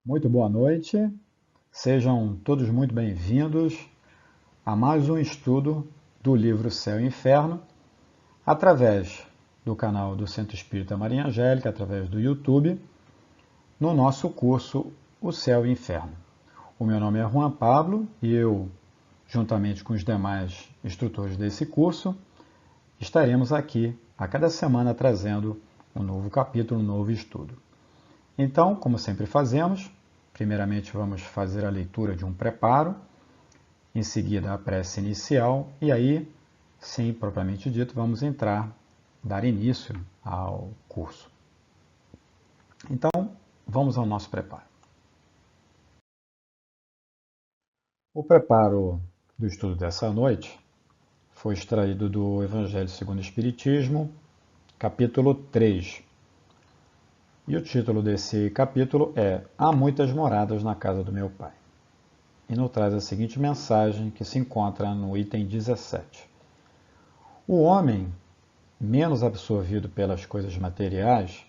Muito boa noite, sejam todos muito bem-vindos a mais um estudo do livro Céu e Inferno, através do canal do Centro Espírita Maria Angélica, através do YouTube, no nosso curso O Céu e Inferno. O meu nome é Juan Pablo e eu, juntamente com os demais instrutores desse curso, estaremos aqui a cada semana trazendo um novo capítulo, um novo estudo. Então, como sempre fazemos, primeiramente vamos fazer a leitura de um preparo, em seguida a prece inicial e aí, sim, propriamente dito, vamos dar início ao curso. Então, vamos ao nosso preparo. O preparo do estudo dessa noite foi extraído do Evangelho segundo o Espiritismo, capítulo 3. E o título desse capítulo é Há muitas moradas na casa do meu Pai. E nos traz a seguinte mensagem que se encontra no item 17. O homem, menos absorvido pelas coisas materiais,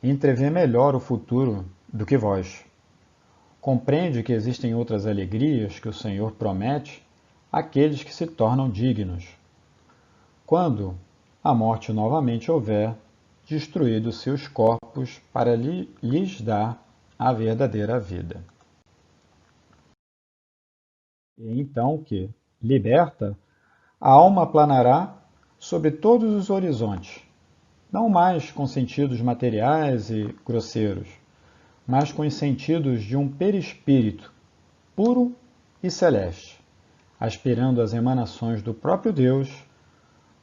entrevê melhor o futuro do que vós. Compreende que existem outras alegrias que o Senhor promete àqueles que se tornam dignos. Quando a morte novamente houver destruído seus corpos para lhes dar a verdadeira vida. E então que, liberta, a alma planará sobre todos os horizontes, não mais com sentidos materiais e grosseiros, mas com os sentidos de um perispírito puro e celeste, aspirando às emanações do próprio Deus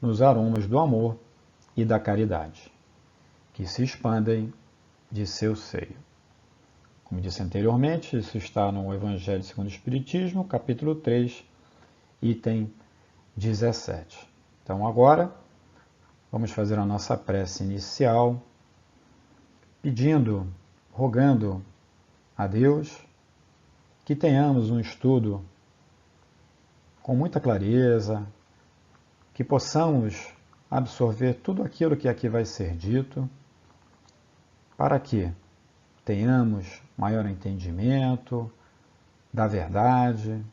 nos aromas do amor e da caridade, que se expandem de seu seio. Como disse anteriormente, isso está no Evangelho segundo o Espiritismo, capítulo 3, item 17. Então agora, vamos fazer a nossa prece inicial, pedindo, rogando a Deus que tenhamos um estudo com muita clareza, que possamos absorver tudo aquilo que aqui vai ser dito, para que tenhamos maior entendimento da verdade,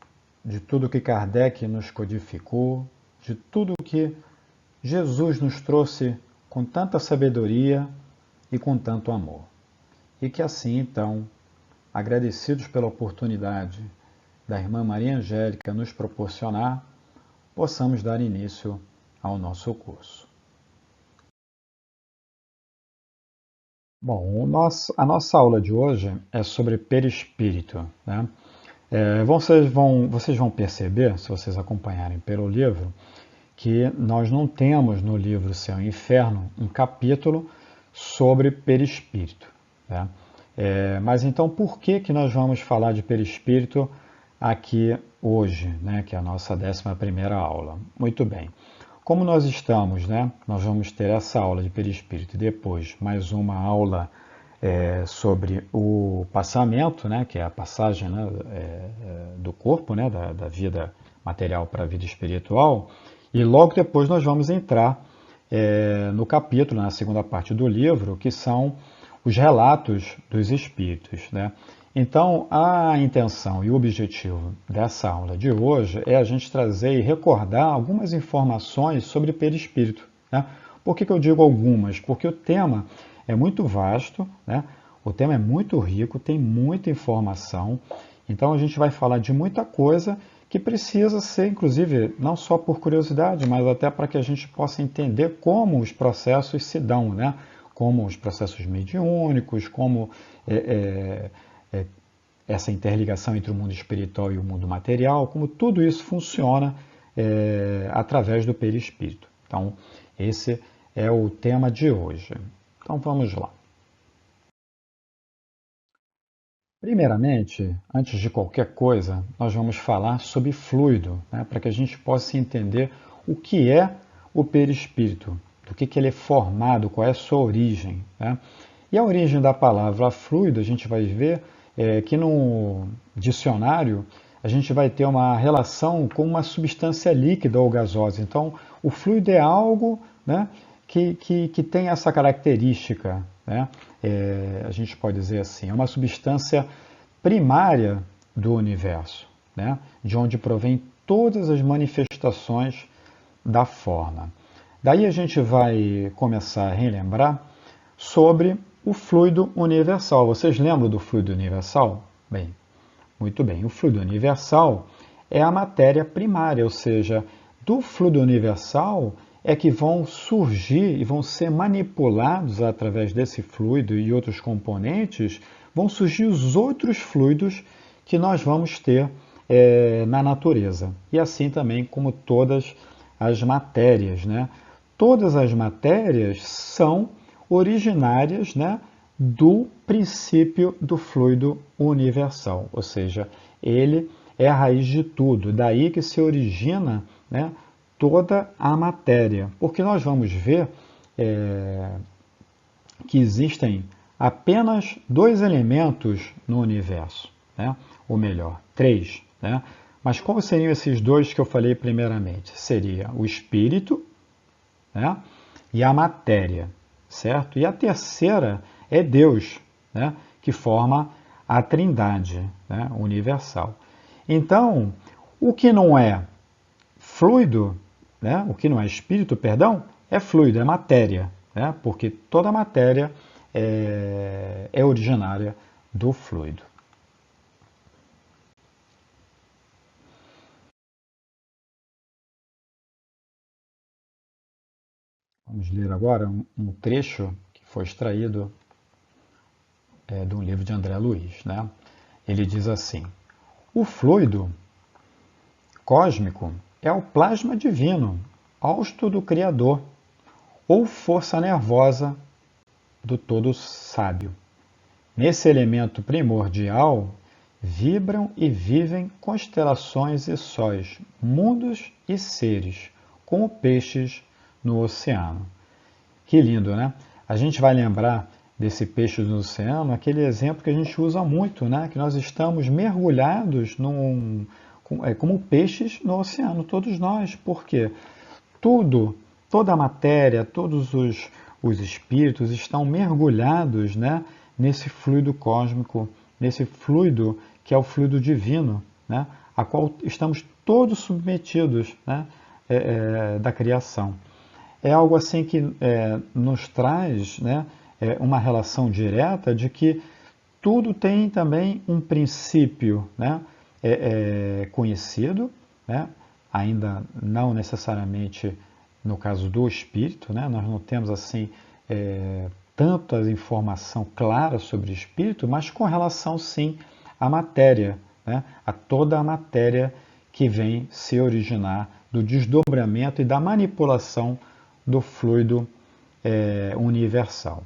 de tudo que Kardec nos codificou, de tudo que Jesus nos trouxe com tanta sabedoria e com tanto amor. E que assim, então, agradecidos pela oportunidade da Irmã Maria Angélica nos proporcionar, possamos dar início ao nosso curso. Bom, a nossa aula de hoje é sobre perispírito, né? Vocês vão perceber, se vocês acompanharem pelo livro, que nós não temos no livro Céu e Inferno um capítulo sobre perispírito. Né? Mas então por que nós vamos falar de perispírito aqui hoje, né, que é a nossa 11ª aula? Muito bem. Como nós estamos, né, nós vamos ter essa aula de perispírito e depois mais uma aula sobre o passamento, né, que é a passagem, né, do corpo, né, da vida material para a vida espiritual, e logo depois nós vamos entrar no capítulo, na segunda parte do livro, que são os relatos dos espíritos. Né? Então, a intenção e o objetivo dessa aula de hoje é a gente trazer e recordar algumas informações sobre perispírito. Né? Por que eu digo algumas? Porque o tema é muito vasto, né? O tema é muito rico, tem muita informação, então a gente vai falar de muita coisa que precisa ser, inclusive, não só por curiosidade, mas até para que a gente possa entender como os processos se dão, né? Como os processos mediúnicos, como essa interligação entre o mundo espiritual e o mundo material, como tudo isso funciona através do perispírito. Então, esse é o tema de hoje. Então, vamos lá. Primeiramente, antes de qualquer coisa, nós vamos falar sobre fluido, né, para que a gente possa entender o que é o perispírito, do que ele é formado, qual é a sua origem. Né? E a origem da palavra fluido, a gente vai ver que no dicionário a gente vai ter uma relação com uma substância líquida ou gasosa. Então, o fluido é algo, né, que tem essa característica, né? A gente pode dizer assim, é uma substância primária do universo, né? De onde provém todas as manifestações da forma. Daí a gente vai começar a relembrar sobre o fluido universal. Vocês lembram do fluido universal? Bem, muito bem. O fluido universal é a matéria primária, ou seja, do fluido universal é que vão surgir e vão ser manipulados através desse fluido e outros componentes, vão surgir os outros fluidos que nós vamos ter na natureza. E assim também como todas as matérias, né? Todas as matérias são originárias, né, do princípio do fluido universal, ou seja, ele é a raiz de tudo, daí que se origina, né, toda a matéria, porque nós vamos ver que existem apenas dois elementos no universo, né, ou melhor, três, né, mas quais seriam esses dois que eu falei primeiramente? Seria o espírito, né, e a matéria, certo? E a terceira é Deus, né, que forma a Trindade, né, universal. Então, o que não é fluido, né, o que não é espírito, perdão, é fluido, é matéria, né, porque toda matéria é originária do fluido. Vamos ler agora um trecho que foi extraído de um livro de André Luiz, né? Ele diz assim: o fluido cósmico é o plasma divino, hausto do Criador, ou força nervosa do Todo Sábio. Nesse elemento primordial vibram e vivem constelações e sóis, mundos e seres, como peixes no oceano. Que lindo, né? A gente vai lembrar desse peixe no oceano, aquele exemplo que a gente usa muito, né? Que nós estamos mergulhados como peixes no oceano, todos nós. Por quê? Toda a matéria, todos os espíritos estão mergulhados, né, nesse fluido cósmico, nesse fluido que é o fluido divino, né, a qual estamos todos submetidos, né, da criação. É algo assim que nos traz, né, uma relação direta de que tudo tem também um princípio, né, conhecido, né, ainda não necessariamente no caso do espírito, né, nós não temos assim tanta informação clara sobre o espírito, mas com relação sim à matéria, né, a toda a matéria que vem se originar do desdobramento e da manipulação do fluido universal.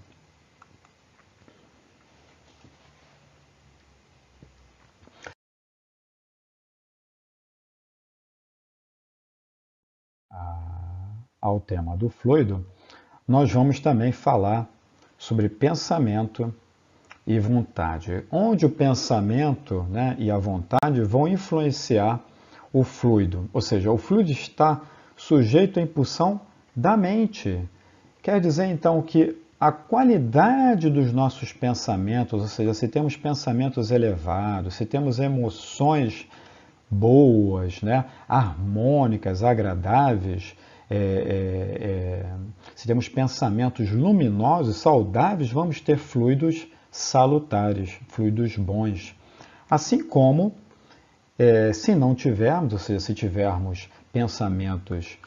Ao tema do fluido, nós vamos também falar sobre pensamento e vontade, onde o pensamento, né, e a vontade vão influenciar o fluido, ou seja, o fluido está sujeito à impulsão da mente. Quer dizer então que a qualidade dos nossos pensamentos, ou seja, se temos pensamentos elevados, se temos emoções boas, né, harmônicas, agradáveis, se temos pensamentos luminosos, saudáveis, vamos ter fluidos salutares, fluidos bons. Assim como, se não tivermos, ou seja, se tivermos pensamentos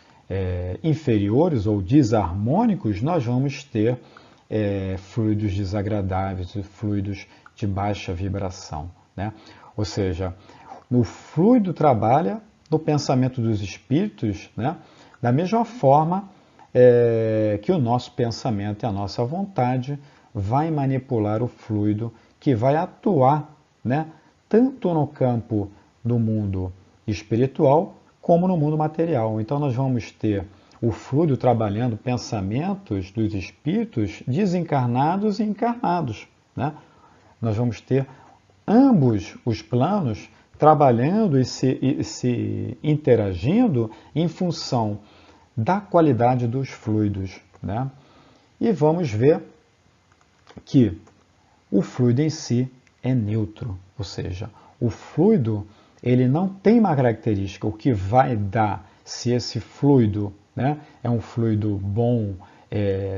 inferiores ou desarmônicos, nós vamos ter fluidos desagradáveis, fluidos de baixa vibração, né? Ou seja, o fluido trabalha no pensamento dos espíritos, né? Da mesma forma que o nosso pensamento e a nossa vontade vai manipular o fluido que vai atuar, né? Tanto no campo do mundo espiritual como no mundo material. Então nós vamos ter o fluido trabalhando pensamentos dos espíritos desencarnados e encarnados, né? Nós vamos ter ambos os planos trabalhando e se interagindo em função da qualidade dos fluidos, né? E vamos ver que o fluido em si é neutro, ou seja, o fluido ele não tem uma característica. O que vai dar se esse fluido, né, é um fluido bom,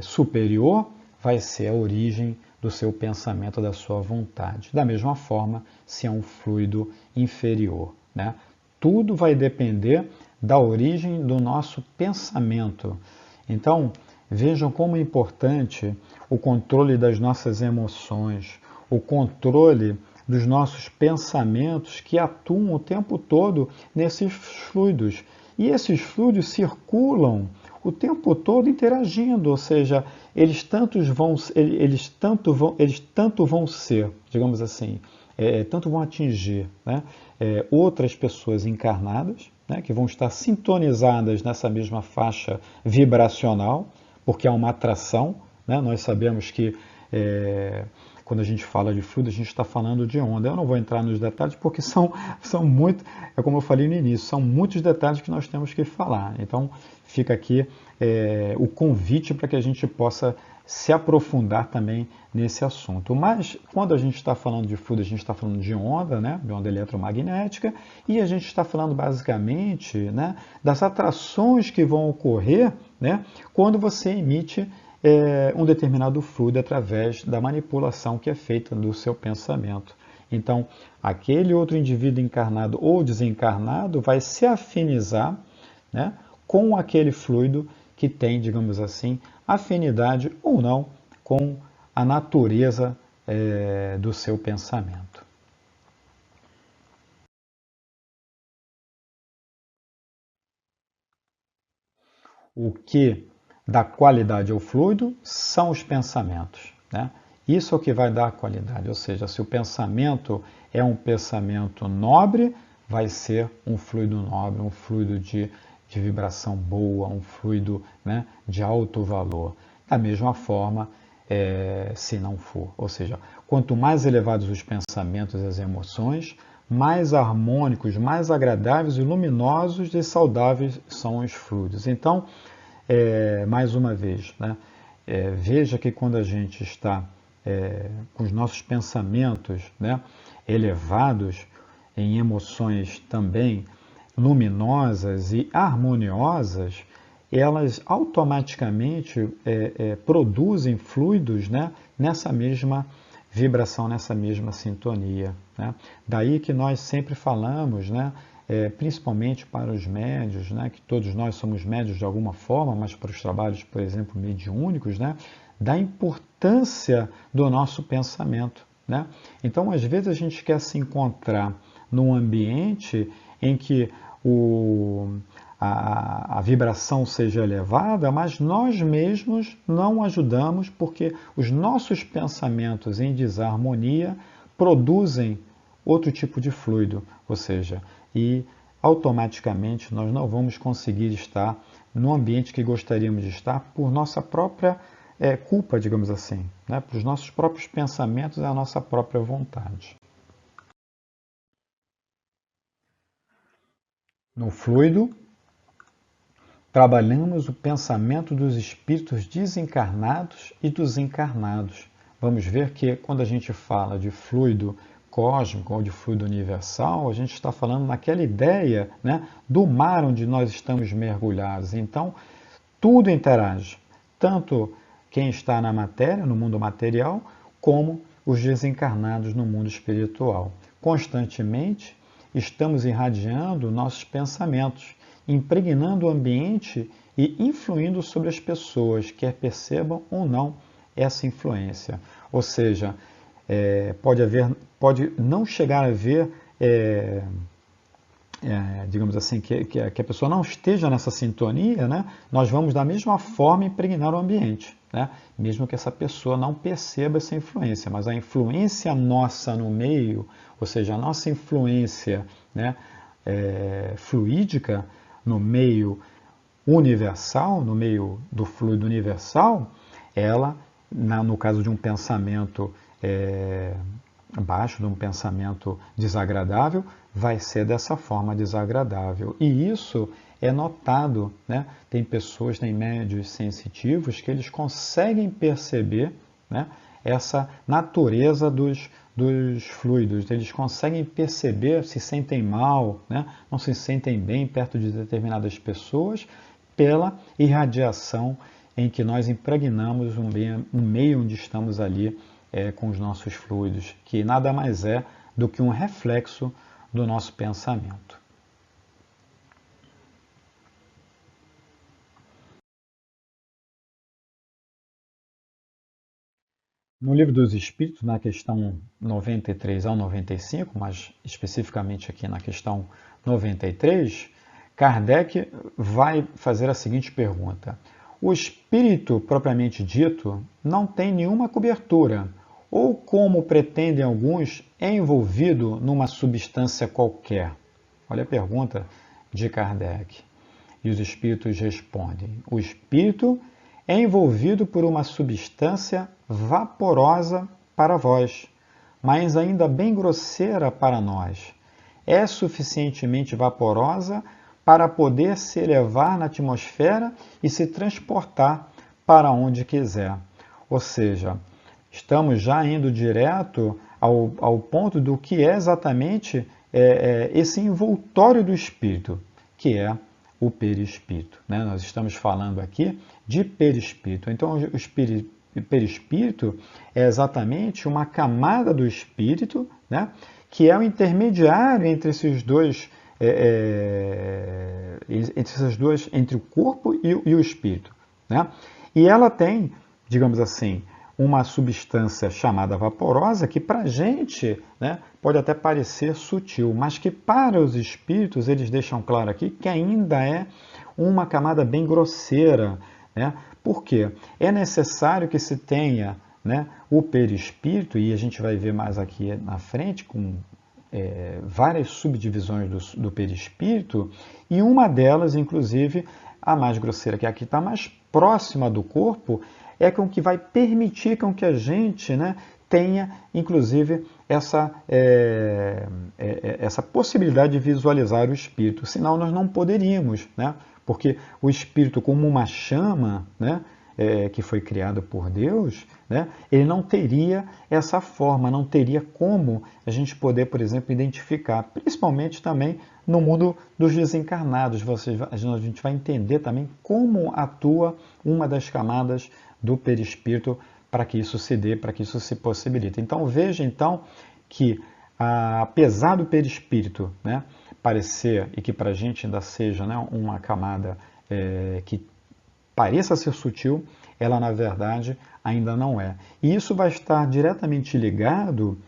superior, vai ser a origem do seu pensamento, da sua vontade. Da mesma forma, se é um fluido inferior, né? Tudo vai depender da origem do nosso pensamento. Então, vejam como é importante o controle das nossas emoções, o controle dos nossos pensamentos que atuam o tempo todo nesses fluidos. E esses fluidos circulam o tempo todo interagindo, ou seja, eles tanto vão ser, digamos assim, tanto vão atingir, né, outras pessoas encarnadas, né, que vão estar sintonizadas nessa mesma faixa vibracional, porque há uma atração, né? Nós sabemos que quando a gente fala de fluido, a gente está falando de onda. Eu não vou entrar nos detalhes porque são muito, como eu falei no início, são muitos detalhes que nós temos que falar. Então, fica aqui o convite para que a gente possa se aprofundar também nesse assunto. Mas, quando a gente está falando de fluido, a gente está falando de onda, né, de onda eletromagnética, e a gente está falando basicamente, né, das atrações que vão ocorrer, né, quando você emite um determinado fluido através da manipulação que é feita do seu pensamento. Então, aquele outro indivíduo encarnado ou desencarnado vai se afinizar, né, com aquele fluido que tem, digamos assim, afinidade ou não com a natureza do seu pensamento. O que dá qualidade ao fluido são os pensamentos, né? Isso é o que vai dar qualidade, ou seja, se o pensamento é um pensamento nobre, vai ser um fluido nobre, um fluido de vibração boa, um fluido, né, de alto valor. Da mesma forma, se não for. Ou seja, quanto mais elevados os pensamentos e as emoções, mais harmônicos, mais agradáveis e luminosos e saudáveis são os fluidos. Então, mais uma vez, né, veja que quando a gente está com os nossos pensamentos, né, elevados, em emoções também luminosas e harmoniosas, elas automaticamente produzem fluidos, né, nessa mesma vibração, nessa mesma sintonia, né? Daí que nós sempre falamos, né, principalmente para os médios, né, que todos nós somos médios de alguma forma, mas para os trabalhos, por exemplo, mediúnicos, né, da importância do nosso pensamento, né? Então, às vezes a gente quer se encontrar num ambiente em que a vibração seja elevada, mas nós mesmos não ajudamos porque os nossos pensamentos em desarmonia produzem outro tipo de fluido, ou seja, e automaticamente nós não vamos conseguir estar no ambiente que gostaríamos de estar por nossa própria culpa, digamos assim, né? Por os nossos próprios pensamentos e a nossa própria vontade. No fluido, trabalhamos o pensamento dos espíritos desencarnados e dos encarnados. Vamos ver que quando a gente fala de fluido cósmico ou de fluido universal, a gente está falando naquela ideia, né, do mar onde nós estamos mergulhados. Então, tudo interage, tanto quem está na matéria, no mundo material, como os desencarnados no mundo espiritual. Constantemente estamos irradiando nossos pensamentos, impregnando o ambiente e influindo sobre as pessoas, quer percebam ou não essa influência. Ou seja, pode não chegar a haver, digamos assim, que a pessoa não esteja nessa sintonia, né? Nós vamos da mesma forma impregnar o ambiente, né? Mesmo que essa pessoa não perceba essa influência, mas a influência nossa no meio, ou seja, a nossa influência, né, fluídica no meio universal, no meio do fluido universal, ela, no caso de um pensamento baixo, de um pensamento desagradável, vai ser dessa forma desagradável. E isso é notado, né? Tem pessoas, tem médios sensitivos, que eles conseguem perceber, né, essa natureza dos fluidos. Eles conseguem perceber se sentem mal, né? Não se sentem bem perto de determinadas pessoas pela irradiação em que nós impregnamos um meio onde estamos ali com os nossos fluidos, que nada mais é do que um reflexo do nosso pensamento. No Livro dos Espíritos, na questão 93 ao 95, mas especificamente aqui na questão 93, Kardec vai fazer a seguinte pergunta: o espírito propriamente dito não tem nenhuma cobertura, ou, como pretendem alguns, é envolvido numa substância qualquer? Olha a pergunta de Kardec. E os espíritos respondem: o espírito é envolvido por uma substância vaporosa para vós, mas ainda bem grosseira para nós. É suficientemente vaporosa para poder se elevar na atmosfera e se transportar para onde quiser. Ou seja, estamos já indo direto ao ponto do que é exatamente esse envoltório do espírito, que é o perispírito. Né? Nós estamos falando aqui de perispírito. Então, o perispírito é exatamente uma camada do espírito, né? Que é o intermediário entre esses dois, entre o corpo e o espírito. Né? E ela tem, digamos assim, uma substância chamada vaporosa que para a gente, né, pode até parecer sutil, mas que para os espíritos eles deixam claro aqui que ainda é uma camada bem grosseira. Né? Por quê? É necessário que se tenha, né, o perispírito, e a gente vai ver mais aqui na frente com várias subdivisões do perispírito, e uma delas, inclusive, a mais grosseira, que aqui está mais próxima do corpo, é com que vai permitir com que a gente, né, tenha, inclusive, essa possibilidade de visualizar o espírito. Senão nós não poderíamos, né? Porque o espírito, como uma chama, né, que foi criado por Deus, né, ele não teria essa forma, não teria como a gente poder, por exemplo, identificar, principalmente também no mundo dos desencarnados. A gente vai entender também como atua uma das camadas do perispírito para que isso se dê, para que isso se possibilite. Então veja então que apesar do perispírito, né, parecer, e que para a gente ainda seja, né, uma camada que pareça ser sutil, ela na verdade ainda não é. E isso vai estar diretamente ligado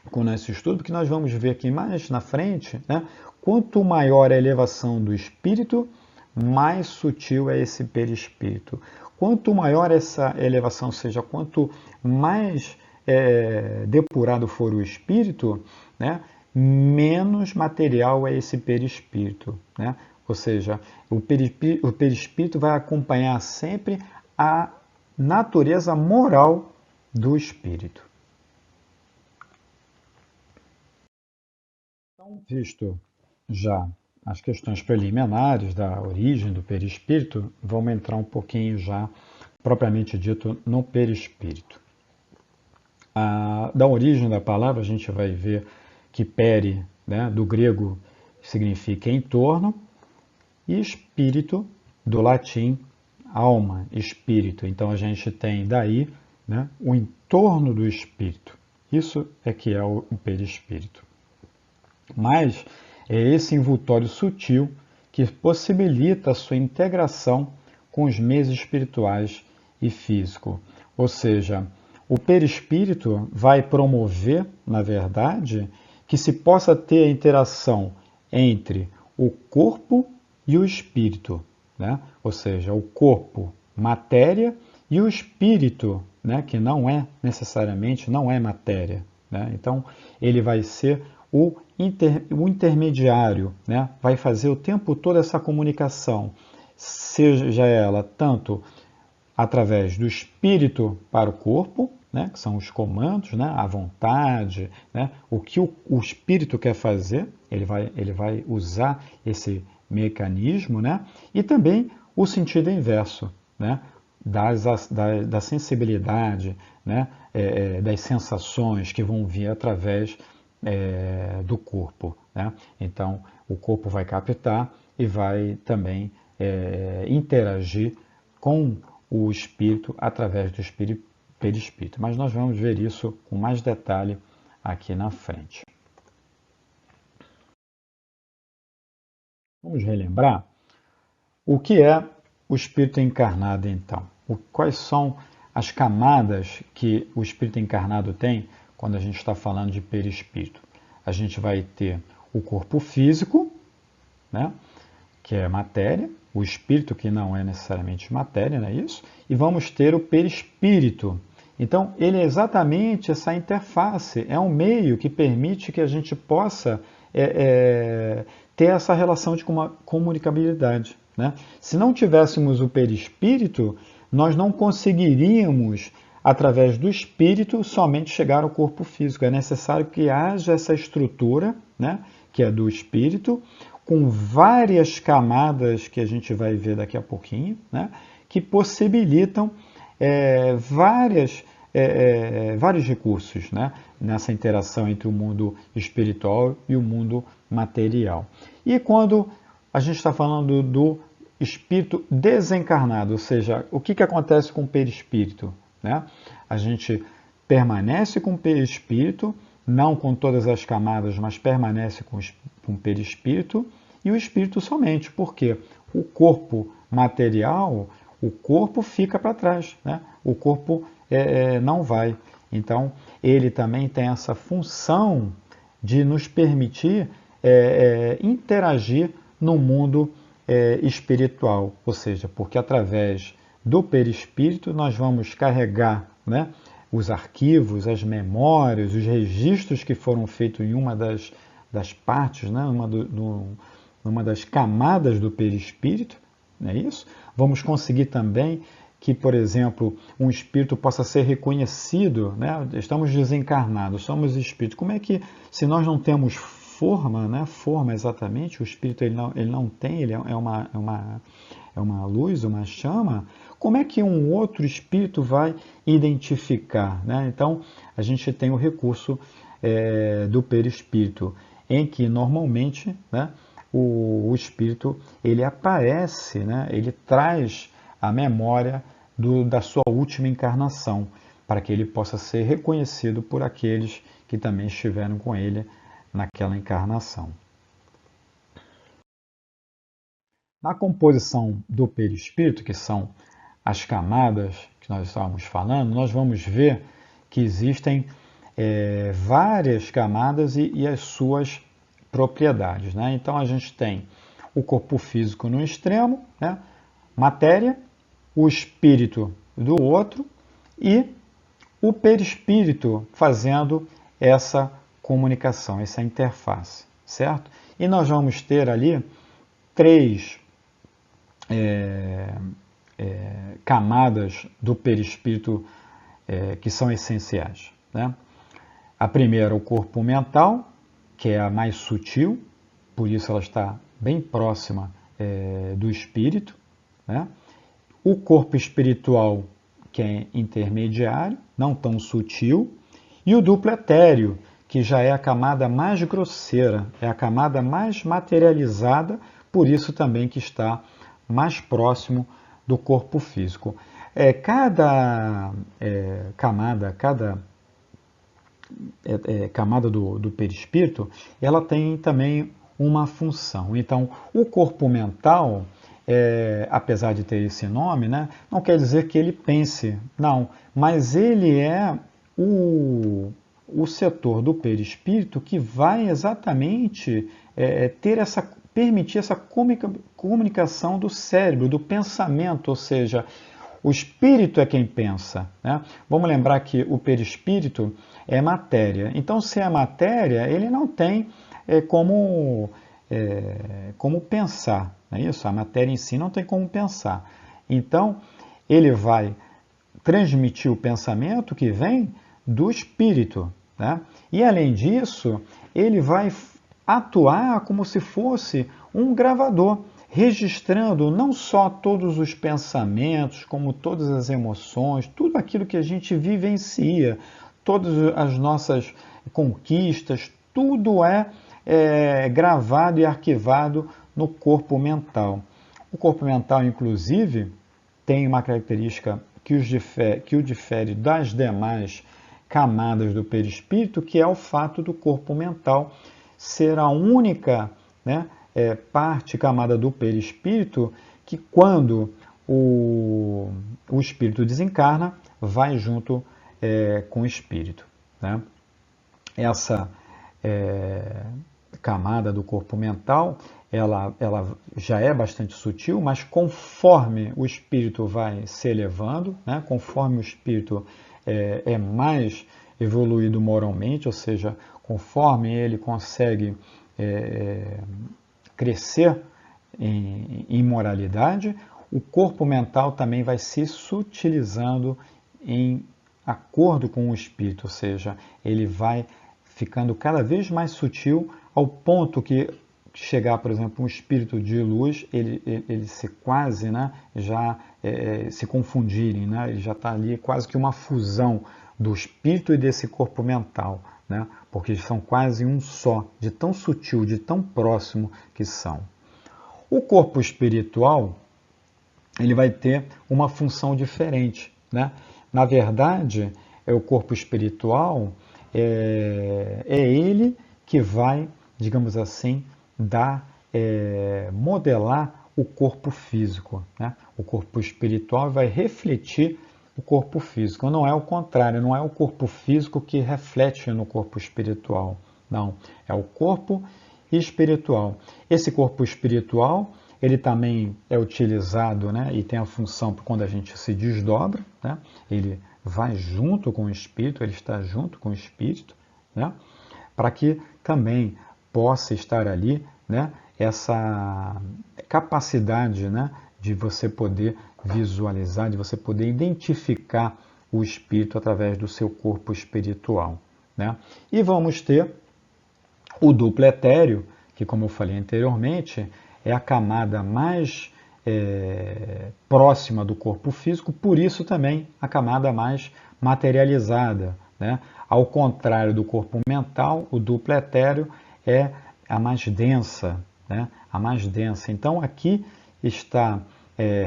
com esse estudo, que nós vamos ver aqui mais na frente, né, quanto maior a elevação do espírito, mais sutil é esse perispírito. Quanto maior essa elevação seja, quanto mais depurado for o espírito, né, menos material é esse perispírito. Né? Ou seja, o perispírito vai acompanhar sempre a natureza moral do espírito. Então, visto já as questões preliminares da origem do perispírito, vamos entrar um pouquinho já, propriamente dito, no perispírito. Da origem da palavra, a gente vai ver que peri, né, do grego, significa em torno, e espírito, do latim, alma, espírito. Então a gente tem daí, né, o entorno do espírito. Isso é que é o perispírito. Mas é esse envoltório sutil que possibilita a sua integração com os meios espirituais e físico. Ou seja, o perispírito vai promover, na verdade, que se possa ter a interação entre o corpo e o espírito. Né? Ou seja, o corpo, matéria, e o espírito, né, que não é necessariamente, não é matéria. Né? Então, ele vai ser o intermediário, né, vai fazer o tempo todo essa comunicação, seja ela tanto através do espírito para o corpo, né, que são os comandos, né, a vontade, né, o que o espírito quer fazer, ele vai usar esse mecanismo, né, e também o sentido inverso, né, da sensibilidade, né, das sensações que vão vir através do corpo, né? Então, o corpo vai captar e vai também interagir com o espírito através do perispírito. Mas nós vamos ver isso com mais detalhe aqui na frente. Vamos relembrar o que é o espírito encarnado, então. Quais são as camadas que o espírito encarnado tem quando a gente está falando de perispírito? A gente vai ter o corpo físico, né, que é matéria, o espírito que não é necessariamente matéria, não é isso? E vamos ter o perispírito. Então, ele é exatamente essa interface, é um meio que permite que a gente possa ter essa relação de comunicabilidade, né? Se não tivéssemos o perispírito, nós não conseguiríamos, através do espírito, somente chegar ao corpo físico. É necessário que haja essa estrutura, né, que é do espírito, com várias camadas que a gente vai ver daqui a pouquinho, né, que possibilitam vários recursos, né, nessa interação entre o mundo espiritual e o mundo material. E quando a gente está falando do espírito desencarnado, ou seja, o que acontece com o perispírito, né? A gente permanece com o perispírito, não com todas as camadas, mas permanece com o perispírito e o espírito somente, porque o corpo material, o corpo fica para trás, né? O corpo não vai. Então, ele também tem essa função de nos permitir interagir no mundo espiritual, ou seja, porque através do perispírito nós vamos carregar, né, os arquivos, as memórias, os registros que foram feitos em uma das partes, né, numa das camadas do perispírito, não é isso? Vamos conseguir também que, por exemplo, um espírito possa ser reconhecido, né? Estamos desencarnados, somos espíritos. Como é que, se nós não temos forma, né? Forma exatamente, o espírito ele não tem, ele é uma luz, uma chama, como é que um outro espírito vai identificar, né? Então, a gente tem o recurso do perispírito, em que normalmente, né, o espírito ele aparece, né, ele traz a memória da sua última encarnação, para que ele possa ser reconhecido por aqueles que também estiveram com ele naquela encarnação. Na composição do perispírito, que são as camadas que nós estávamos falando, nós vamos ver que existem várias camadas e as suas propriedades, né? Então a gente tem o corpo físico no extremo, né? Matéria, o espírito do outro e o perispírito fazendo essa comunicação, essa interface, certo? E nós vamos ter ali três camadas do perispírito que são essenciais, né? A primeira, o corpo mental, que é a mais sutil, por isso ela está bem próxima do espírito, né? O corpo espiritual, que é intermediário, não tão sutil, e o duplo etéreo, que já é a camada mais grosseira, é a camada mais materializada, por isso também que está mais próximo do corpo físico. Cada camada do perispírito, ela tem também uma função. Então, o corpo mental, apesar de ter esse nome, né, não quer dizer que ele pense, não, mas ele é o setor do perispírito que vai exatamente permitir essa comunicação do cérebro, do pensamento, ou seja, o espírito é quem pensa, né? Vamos lembrar que o perispírito é matéria. Então, se é matéria, ele não tem como pensar, não é isso? A matéria em si não tem como pensar. Então, ele vai transmitir o pensamento que vem do espírito, né? E, além disso, ele vai atuar como se fosse um gravador, registrando não só todos os pensamentos, como todas as emoções, tudo aquilo que a gente vivencia, todas as nossas conquistas, tudo é gravado e arquivado no corpo mental. O corpo mental, inclusive, tem uma característica que o difere das demais camadas do perispírito, que é o fato do corpo mental ser a única, né, parte, camada do perispírito, que quando o espírito desencarna, vai junto com o espírito. Né? Essa camada do corpo mental, ela já é bastante sutil, mas conforme o espírito vai se elevando, né, conforme o espírito é mais evoluído moralmente, ou seja, conforme ele consegue crescer em moralidade, o corpo mental também vai se sutilizando em acordo com o espírito, ou seja, ele vai ficando cada vez mais sutil ao ponto que chegar, por exemplo, um espírito de luz, ele se quase, né, já se confundirem, né, ele já está ali quase que uma fusão do espírito e desse corpo mental, né, porque são quase um só, de tão sutil, de tão próximo que são. O corpo espiritual, ele vai ter uma função diferente, né? Na verdade, o corpo espiritual é ele que vai, digamos assim, modelar o corpo físico. Né? O corpo espiritual vai refletir o corpo físico. Não é o contrário, não é o corpo físico que reflete no corpo espiritual. Não, é o corpo espiritual. Esse corpo espiritual, ele também é utilizado, né, e tem a função quando a gente se desdobra, né? Ele vai junto com o espírito, ele está junto com o espírito, né? Para que também possa estar ali, né, essa capacidade, né, de você poder visualizar, de você poder identificar o espírito através do seu corpo espiritual. Né? E vamos ter o duplo etéreo, que, como eu falei anteriormente, é a camada mais próxima do corpo físico, por isso também a camada mais materializada. Né? Ao contrário do corpo mental, o duplo etéreo é a mais densa, né? A mais densa. Então aqui está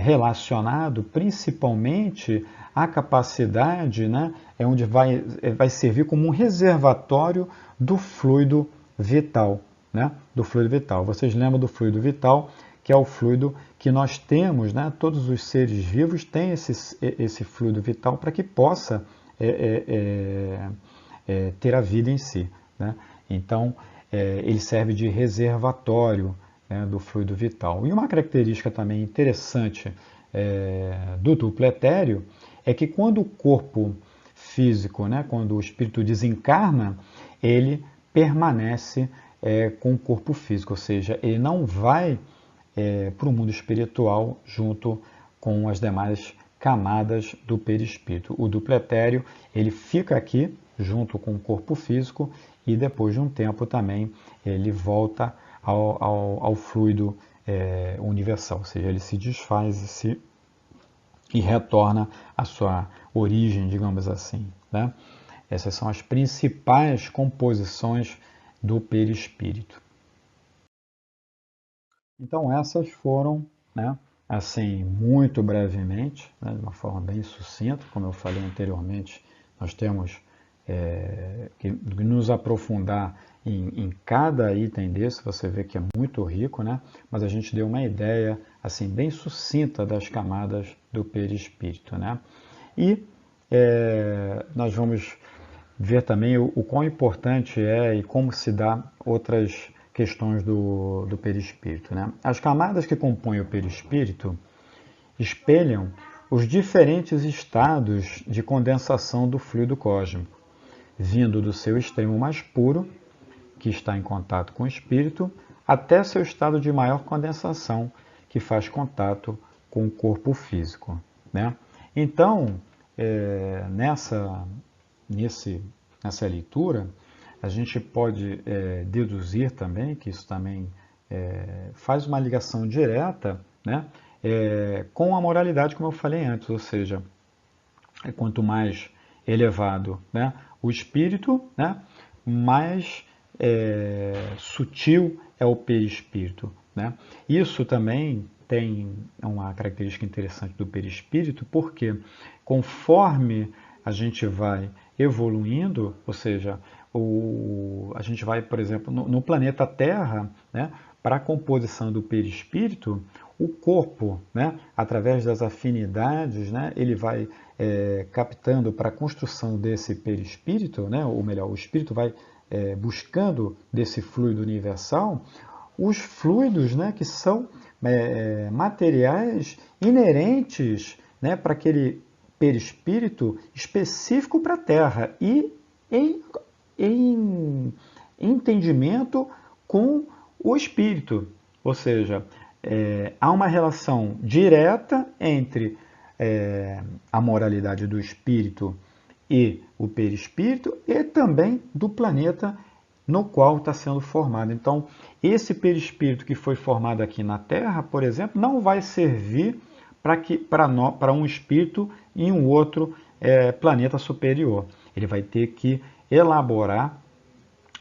relacionado principalmente à capacidade, né? É onde vai servir como um reservatório do fluido vital, né? Do fluido vital. Vocês lembram do fluido vital, que é o fluido que nós temos, né? Todos os seres vivos têm esse fluido vital para que possa ter a vida em si. Né? Então, ele serve de reservatório, né, do fluido vital. E uma característica também interessante do duplo etéreo é que quando o corpo físico, né, quando o espírito desencarna, ele permanece com o corpo físico, ou seja, ele não vai para o mundo espiritual junto com as demais camadas do perispírito. O duplo etéreo, ele fica aqui junto com o corpo físico e depois de um tempo também ele volta ao fluido universal, ou seja, ele se desfaz e retorna à sua origem, digamos assim. Né? Essas são as principais composições do perispírito. Então essas foram, né, assim, muito brevemente, né, de uma forma bem sucinta, como eu falei anteriormente, nós temos que nos aprofundar em cada item desse, você vê que é muito rico, né? Mas a gente deu uma ideia assim bem sucinta das camadas do perispírito, né? E nós vamos ver também o quão importante é e como se dá outras questões do perispírito, né? As camadas que compõem o perispírito espelham os diferentes estados de condensação do fluido cósmico, vindo do seu extremo mais puro, que está em contato com o espírito, até seu estado de maior condensação, que faz contato com o corpo físico. Né? Então, nessa leitura, a gente pode deduzir também, que isso também faz uma ligação direta, né, com a moralidade, como eu falei antes, ou seja, quanto mais elevado, né, o espírito, né, mais sutil é o perispírito, né? Isso também tem uma característica interessante do perispírito, porque conforme a gente vai evoluindo, ou seja, a gente vai, por exemplo, no planeta Terra, né, para a composição do perispírito, o corpo, né, através das afinidades, né, ele vai captando para a construção desse perispírito, né, ou melhor, o espírito vai buscando desse fluido universal os fluidos, né, que são materiais inerentes, né, para aquele perispírito específico para a Terra e em, em entendimento com o espírito. Ou seja, há uma relação direta entre a moralidade do espírito e o perispírito e também do planeta no qual está sendo formado. Então, esse perispírito que foi formado aqui na Terra, por exemplo, não vai servir para um espírito em um outro planeta superior. Ele vai ter que elaborar,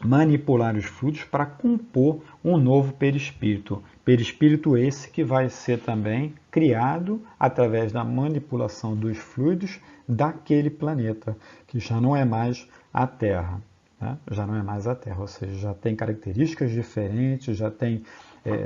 manipular os fluidos para compor um novo perispírito. Perispírito esse que vai ser também criado através da manipulação dos fluidos daquele planeta, que já não é mais a Terra. Né? Já não é mais a Terra, ou seja, já tem características diferentes, já tem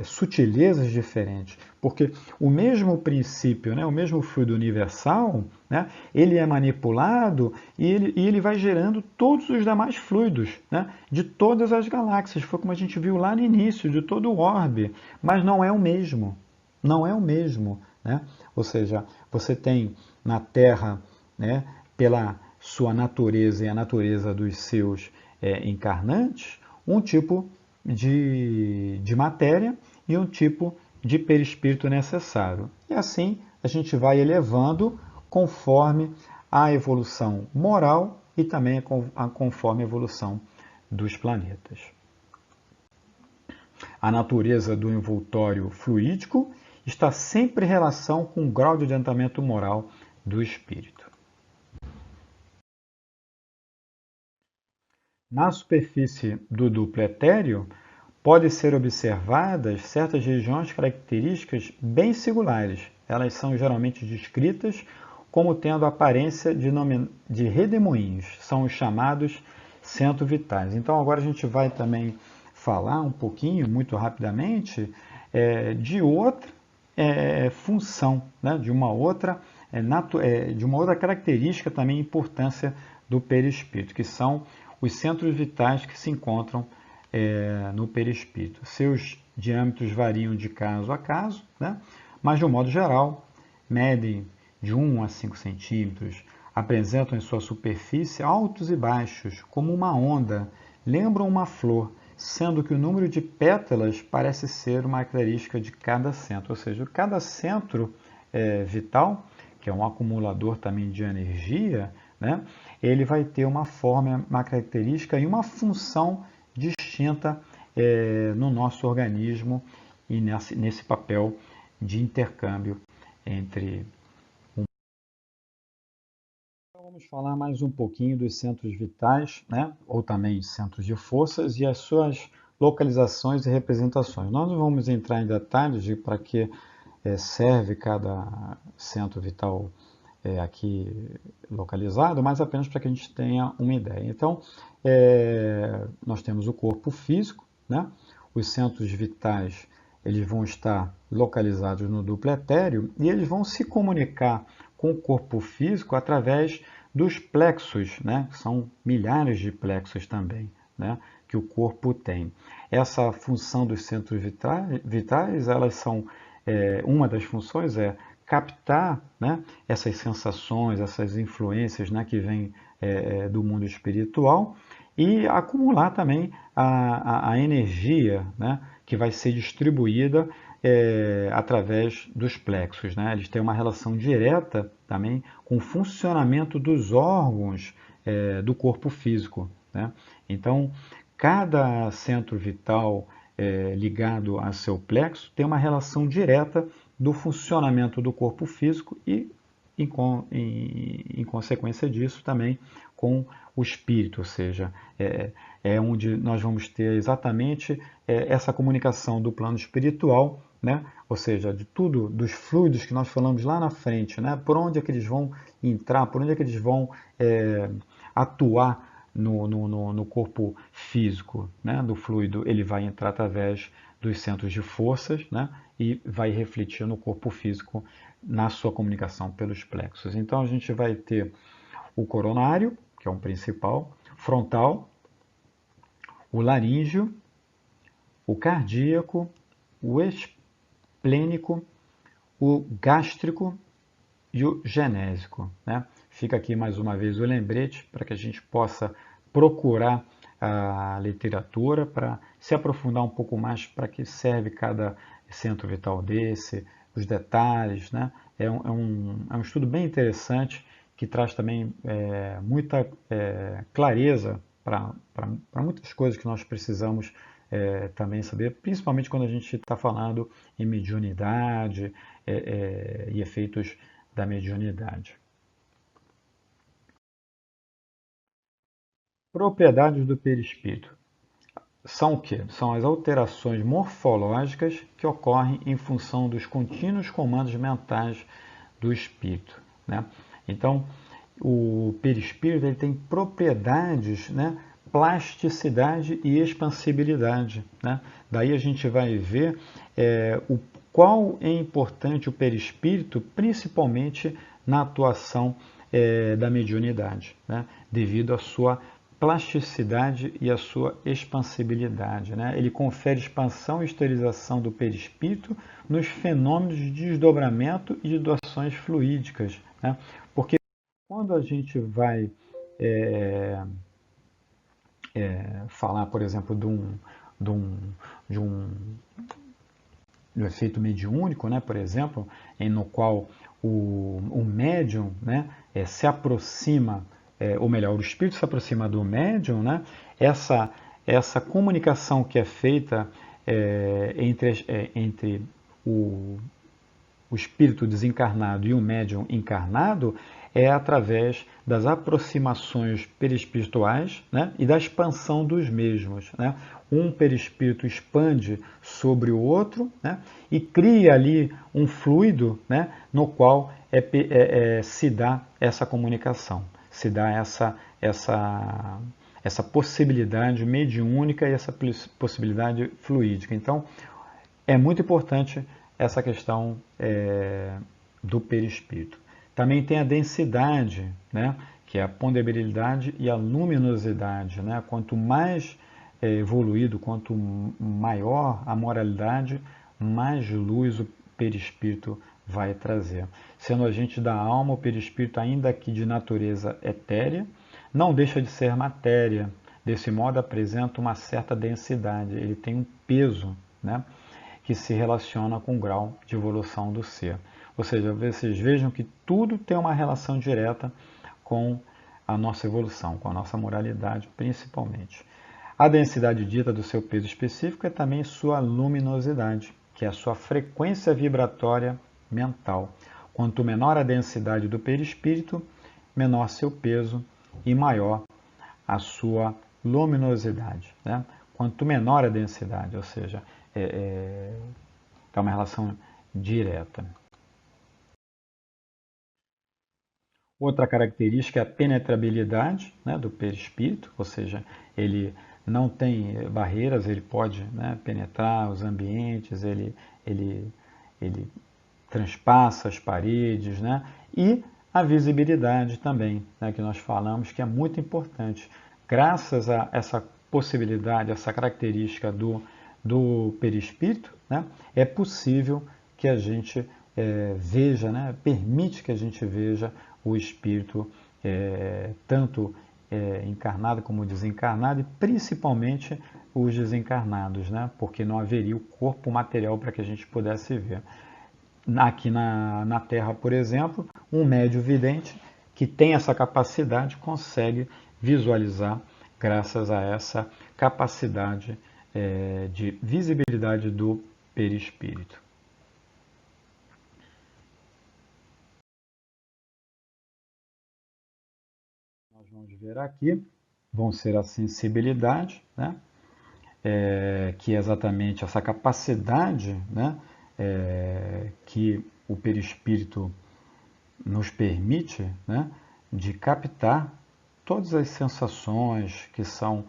sutilezas diferentes, porque o mesmo princípio, né, o mesmo fluido universal, né, ele é manipulado e ele vai gerando todos os demais fluidos, né, de todas as galáxias. Foi como a gente viu lá no início, de todo o orbe, mas não é o mesmo. Não é o mesmo. Né? Ou seja, você tem na Terra, né, pela sua natureza e a natureza dos seus encarnantes, um tipo de matéria e um tipo de perispírito necessário. E assim a gente vai elevando conforme a evolução moral e também conforme a evolução dos planetas. A natureza do envoltório fluídico está sempre em relação com o grau de adiantamento moral do espírito. Na superfície do duplo etéreo, pode ser observadas certas regiões características bem singulares. Elas são geralmente descritas como tendo a aparência de redemoinhos. São os chamados centros vitais. Então agora a gente vai também falar um pouquinho, muito rapidamente, de outra função, né? de uma outra característica também importância do perispírito, que são os centros vitais que se encontram no perispírito. Seus diâmetros variam de caso a caso, né? Mas de um modo geral, medem de 1 a 5 centímetros, apresentam em sua superfície altos e baixos, como uma onda, lembram uma flor, sendo que o número de pétalas parece ser uma característica de cada centro, ou seja, cada centro vital, que é um acumulador também de energia, né? Ele vai ter uma forma, uma característica e uma função distinta no nosso organismo e nesse papel de intercâmbio entre Então vamos falar mais um pouquinho dos centros vitais, né? Ou também centros de forças e as suas localizações e representações. Nós não vamos entrar em detalhes de para que serve cada centro vital aqui localizado, mas apenas para que a gente tenha uma ideia. Então, nós temos o corpo físico, né? Os centros vitais eles vão estar localizados no duplo etéreo e eles vão se comunicar com o corpo físico através dos plexos, né? São milhares de plexos também, né? Que o corpo tem. Essa função dos centros vitais, elas são uma das funções é captar, né, essas sensações, essas influências, né, que vêm do mundo espiritual e acumular também a energia, né, que vai ser distribuída através dos plexos. Né? Eles têm uma relação direta também com o funcionamento dos órgãos do corpo físico. Né? Então, cada centro vital ligado a seu plexo, tem uma relação direta do funcionamento do corpo físico e, em consequência disso, também com o espírito, ou seja, onde nós vamos ter exatamente essa comunicação do plano espiritual, né? Ou seja, de tudo, dos fluidos que nós falamos lá na frente, né? Por onde é que eles vão entrar, por onde é que eles vão atuar no corpo físico, né? Do fluido, ele vai entrar através dos centros de forças, né? E vai refletir no corpo físico na sua comunicação pelos plexos. Então a gente vai ter o coronário, que é o principal, frontal, o laríngeo, o cardíaco, o esplênico, o gástrico e o genésico, né? Fica aqui mais uma vez o lembrete para que a gente possa procurar a literatura para se aprofundar um pouco mais para que serve cada centro vital desse, os detalhes, né? É um estudo bem interessante que traz também muita clareza para muitas coisas que nós precisamos também saber, principalmente quando a gente está falando em mediunidade e efeitos da mediunidade. Propriedades do perispírito. São o quê? São as alterações morfológicas que ocorrem em função dos contínuos comandos mentais do espírito, né? Então, o perispírito ele tem propriedades, né? Plasticidade e expansibilidade, né? Daí a gente vai ver o qual é importante o perispírito, principalmente na atuação da mediunidade, né? Devido à sua plasticidade e a sua expansibilidade, né? Ele confere expansão e esterilização do perispírito nos fenômenos de desdobramento e de doações fluídicas, né? Porque quando a gente vai falar, por exemplo, de um efeito mediúnico, né, por exemplo, no qual o médium, né, se aproxima, ou melhor, o espírito se aproxima do médium, né, essa comunicação que é feita entre o espírito desencarnado e o médium encarnado é através das aproximações perispirituais, né, e da expansão dos mesmos, né? Um perispírito expande sobre o outro, né, e cria ali um fluido, né, no qual se dá essa comunicação, se dá essa possibilidade mediúnica e essa possibilidade fluídica. Então, é muito importante essa questão do perispírito. Também tem a densidade, né, que é a ponderabilidade e a luminosidade, né? Quanto mais evoluído, quanto maior a moralidade, mais luz o perispírito vai trazer. Sendo agente da alma, o perispírito, ainda que de natureza etérea, não deixa de ser matéria. Desse modo, apresenta uma certa densidade, ele tem um peso, né, que se relaciona com o grau de evolução do ser. Ou seja, vocês vejam que tudo tem uma relação direta com a nossa evolução, com a nossa moralidade principalmente. A densidade dita do seu peso específico é também sua luminosidade, que é a sua frequência vibratória mental. Quanto menor a densidade do perispírito, menor seu peso e maior a sua luminosidade, né? Quanto menor a densidade, ou seja, é uma relação direta. Outra característica é a penetrabilidade, né, do perispírito, ou seja, ele não tem barreiras, ele pode, né, penetrar os ambientes, ele transpassa as paredes, né, e a visibilidade também, né, que nós falamos que é muito importante. Graças a essa possibilidade, essa característica do perispírito, né, é possível que a gente veja, né, permite que a gente veja o espírito tanto encarnado como desencarnado, e principalmente os desencarnados, né, porque não haveria o corpo material para que a gente pudesse ver. Aqui na Terra, por exemplo, um médio vidente que tem essa capacidade consegue visualizar graças a essa capacidade de visibilidade do perispírito. Nós vamos ver aqui, vão ser a sensibilidade, né? Que é exatamente essa capacidade, né? Que o perispírito nos permite, né? De captar todas as sensações que são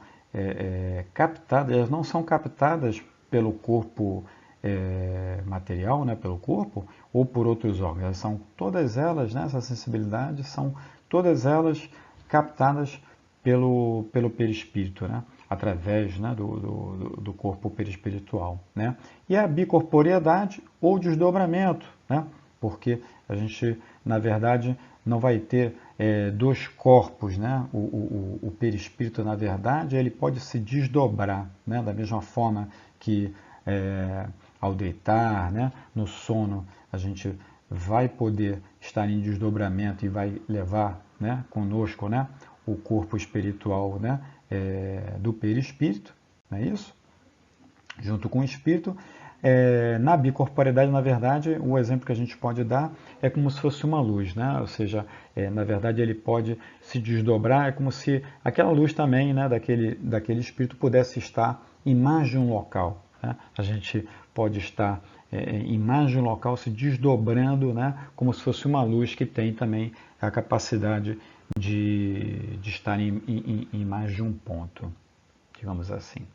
captadas, elas não são captadas pelo corpo material, né, pelo corpo, ou por outros órgãos. Elas são todas elas, né, essa sensibilidade, são todas elas captadas pelo perispírito, né, através, né, do corpo perispiritual. Né. E a bicorporeidade ou desdobramento, né, porque a gente, na verdade, não vai ter dois corpos, né? O perispírito, na verdade, ele pode se desdobrar, né? Da mesma forma que ao deitar, né? No sono, a gente vai poder estar em desdobramento e vai levar, né? Conosco, né? O corpo espiritual, né? Do perispírito, não é isso? Junto com o espírito. Na bicorporeidade, na verdade, o exemplo que a gente pode dar é como se fosse uma luz, né? Ou seja, na verdade ele pode se desdobrar, é como se aquela luz também, né, daquele espírito pudesse estar em mais de um local. Né? A gente pode estar em mais de um local se desdobrando, né, como se fosse uma luz que tem também a capacidade de estar em mais de um ponto, digamos assim.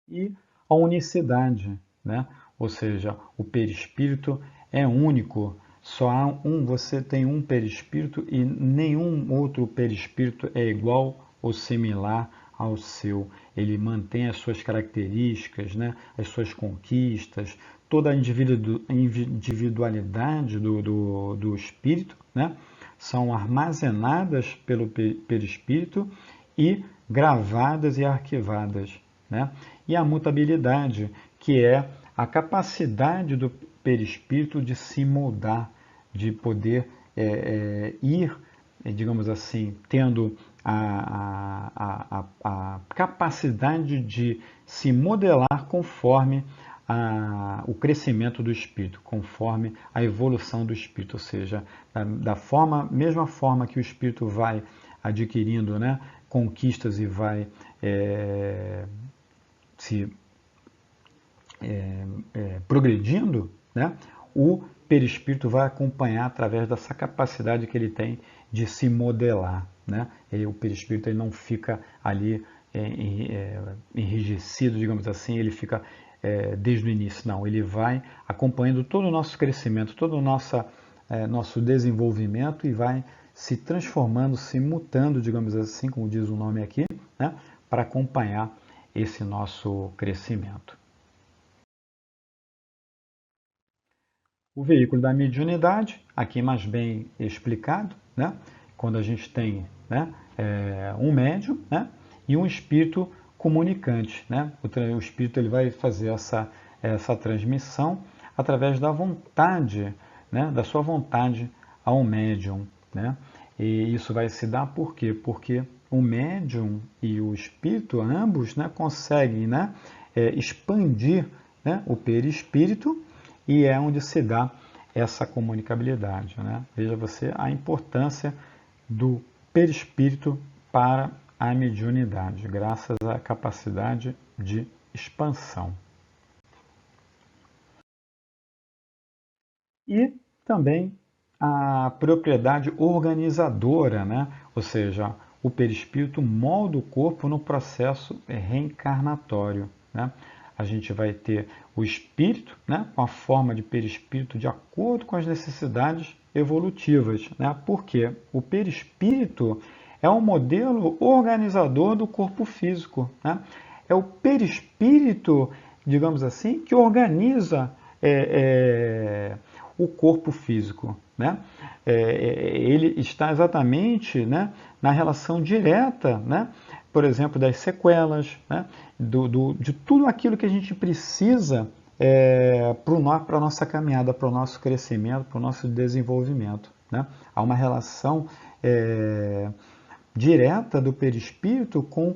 E a unicidade, né? Ou seja, o perispírito é único, só há você tem um perispírito e nenhum outro perispírito é igual ou similar ao seu. Ele mantém as suas características, né? As suas conquistas, toda a individualidade do espírito, né? São armazenadas pelo perispírito e gravadas e arquivadas. Né? E a mutabilidade, que é a capacidade do perispírito de se moldar, de poder ir, digamos assim, tendo a capacidade de se modelar conforme o crescimento do espírito, conforme a evolução do espírito, ou seja, mesma forma que o espírito vai adquirindo, né, conquistas e vai se progredindo, né, o perispírito vai acompanhar através dessa capacidade que ele tem de se modelar. Né? O perispírito ele não fica ali enrijecido, digamos assim, ele fica desde o início, não. Ele vai acompanhando todo o nosso crescimento, todo o nosso desenvolvimento e vai se transformando, se mutando, digamos assim, como diz o nome aqui, né, para acompanhar esse nosso crescimento. O veículo da mediunidade, aqui mais bem explicado, né? Quando a gente tem, né, um médium, né, e um espírito comunicante. Né? O espírito ele vai fazer essa transmissão através da vontade, né, da sua vontade ao médium. Né? E isso vai se dar por quê? Porque o médium e o espírito, ambos, né, conseguem, né, expandir, né, o perispírito e é onde se dá essa comunicabilidade. Né? Veja você a importância do perispírito para a mediunidade, graças à capacidade de expansão. E também a propriedade organizadora, né? Ou seja, o perispírito molda o corpo no processo reencarnatório. Né? A gente vai ter o espírito, né, com a forma de perispírito de acordo com as necessidades evolutivas. Né? Porque o perispírito é um modelo organizador do corpo físico. Né? É o perispírito, digamos assim, que organiza o corpo físico. Né? Ele está exatamente, né, na relação direta, né, por exemplo, das sequelas, né, de tudo aquilo que a gente precisa para a nossa caminhada, para o nosso crescimento, para o nosso desenvolvimento. Né? Há uma relação direta do perispírito com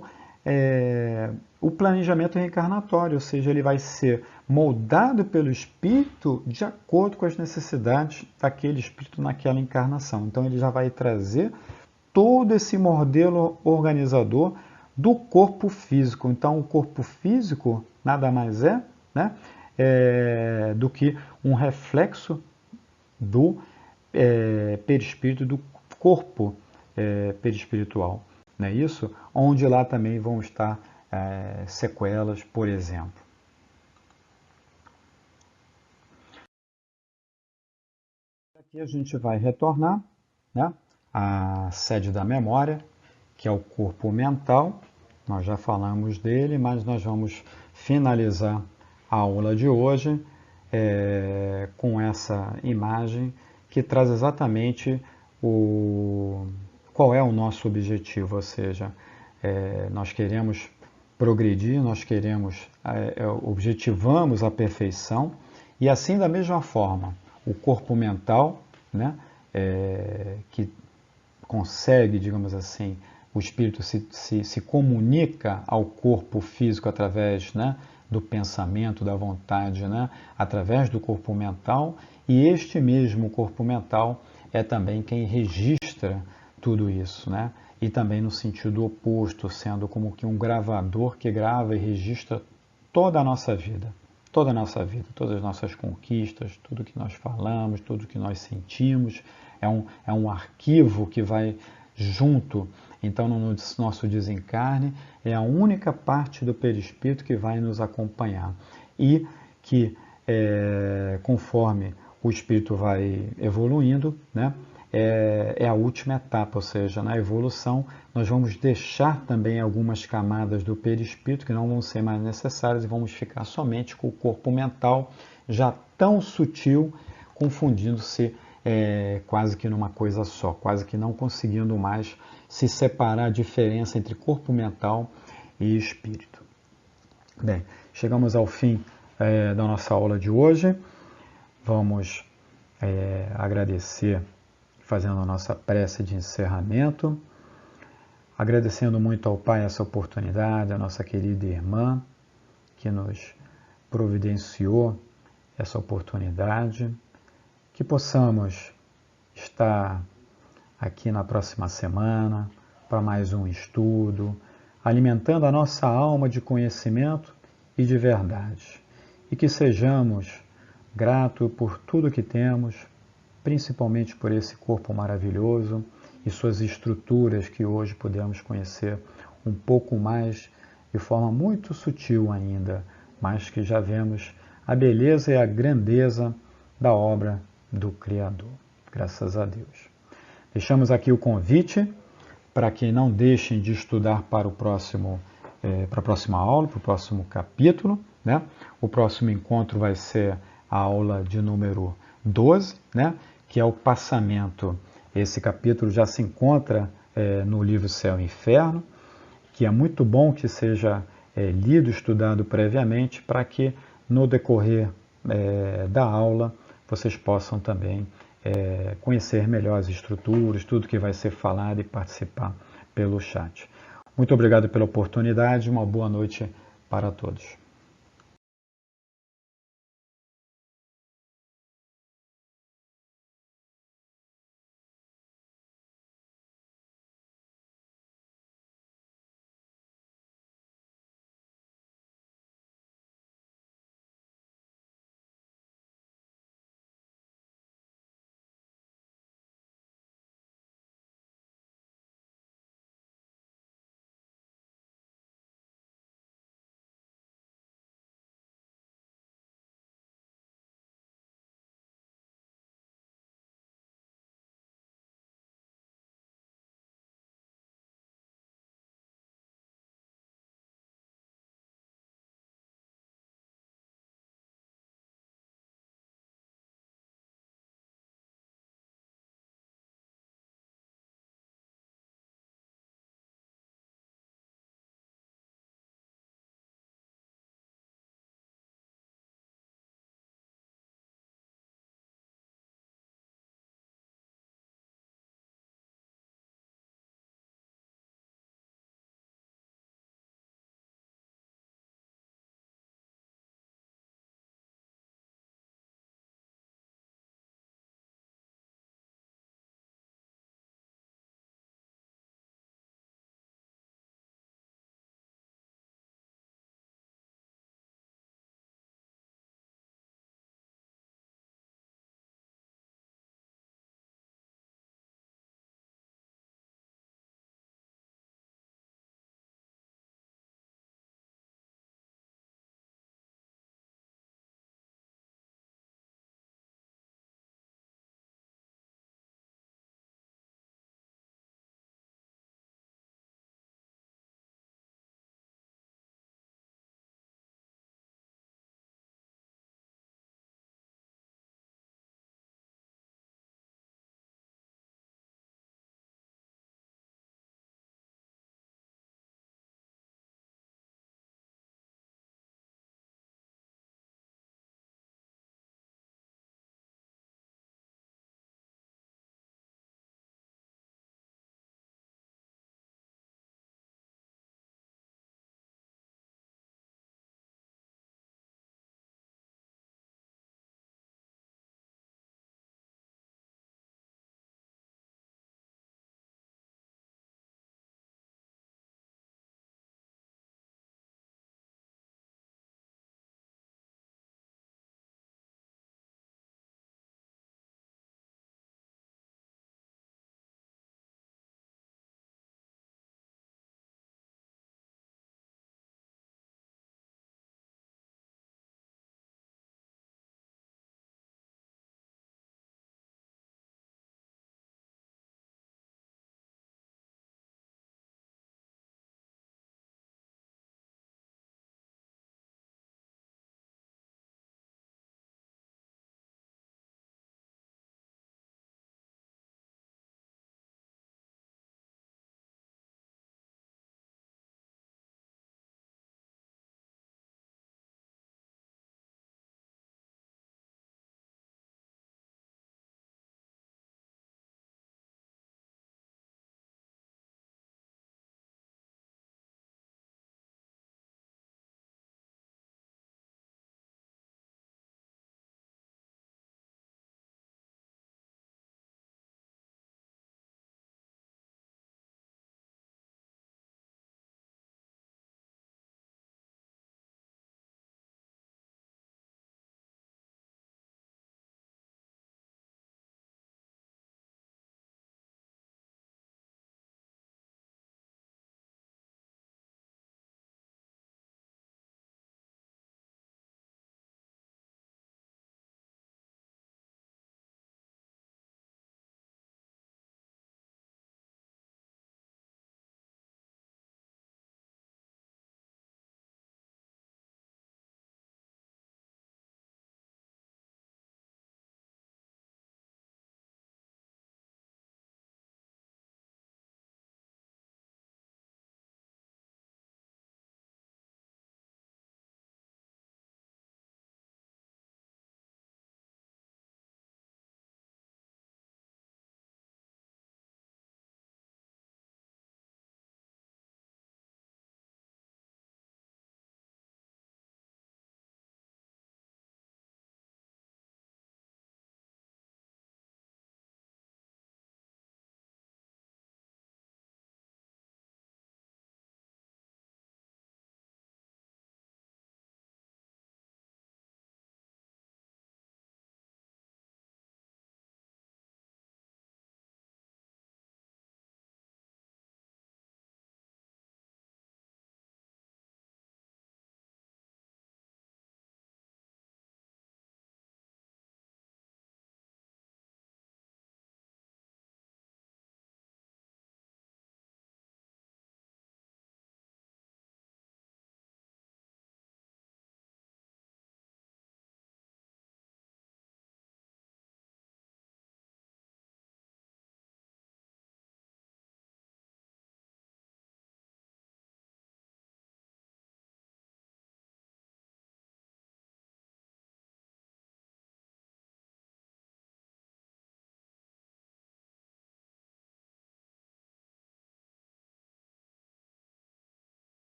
o planejamento reencarnatório, ou seja, ele vai ser moldado pelo espírito de acordo com as necessidades daquele espírito naquela encarnação. Então ele já vai trazer todo esse modelo organizador do corpo físico. Então o corpo físico nada mais é, né, do que um reflexo do perispírito, do corpo perispiritual. Não é isso? Onde lá também vão estar sequelas, por exemplo. Aqui a gente vai retornar, né, à sede da memória, que é o corpo mental. Nós já falamos dele, mas nós vamos finalizar a aula de hoje com essa imagem que traz exatamente qual é o nosso objetivo, ou seja, nós queremos progredir, nós queremos, objetivamos a perfeição, e assim da mesma forma, o corpo mental, né, que consegue, digamos assim, o espírito se comunica ao corpo físico através, né, do pensamento, da vontade, né, através do corpo mental, e este mesmo corpo mental é também quem registra tudo isso, né? E também no sentido oposto, sendo como que um gravador que grava e registra toda a nossa vida, todas as nossas conquistas, tudo que nós falamos, tudo que nós sentimos, é um arquivo que vai junto. Então, no nosso desencarne, é a única parte do perispírito que vai nos acompanhar e que, conforme o espírito vai evoluindo, né, é a última etapa, ou seja, na evolução nós vamos deixar também algumas camadas do perispírito que não vão ser mais necessárias e vamos ficar somente com o corpo mental já tão sutil, confundindo-se quase que numa coisa só, quase que não conseguindo mais se separar a diferença entre corpo mental e espírito. Bem, chegamos ao fim da nossa aula de hoje. Vamos agradecer, fazendo a nossa prece de encerramento, agradecendo muito ao Pai essa oportunidade, a nossa querida irmã que nos providenciou essa oportunidade, que possamos estar aqui na próxima semana para mais um estudo, alimentando a nossa alma de conhecimento e de verdade. E que sejamos gratos por tudo que temos, principalmente por esse corpo maravilhoso e suas estruturas que hoje podemos conhecer um pouco mais, de forma muito sutil ainda, mas que já vemos a beleza e a grandeza da obra do Criador. Graças a Deus. Deixamos aqui o convite para que não deixem de estudar para para a próxima aula, para o próximo capítulo, né? O próximo encontro vai ser a aula de número 12, né? Que é o passamento. Esse capítulo já se encontra no livro Céu e Inferno, que é muito bom que seja lido, estudado previamente, para que no decorrer da aula vocês possam também conhecer melhor as estruturas, tudo que vai ser falado e participar pelo chat. Muito obrigado pela oportunidade, uma boa noite para todos.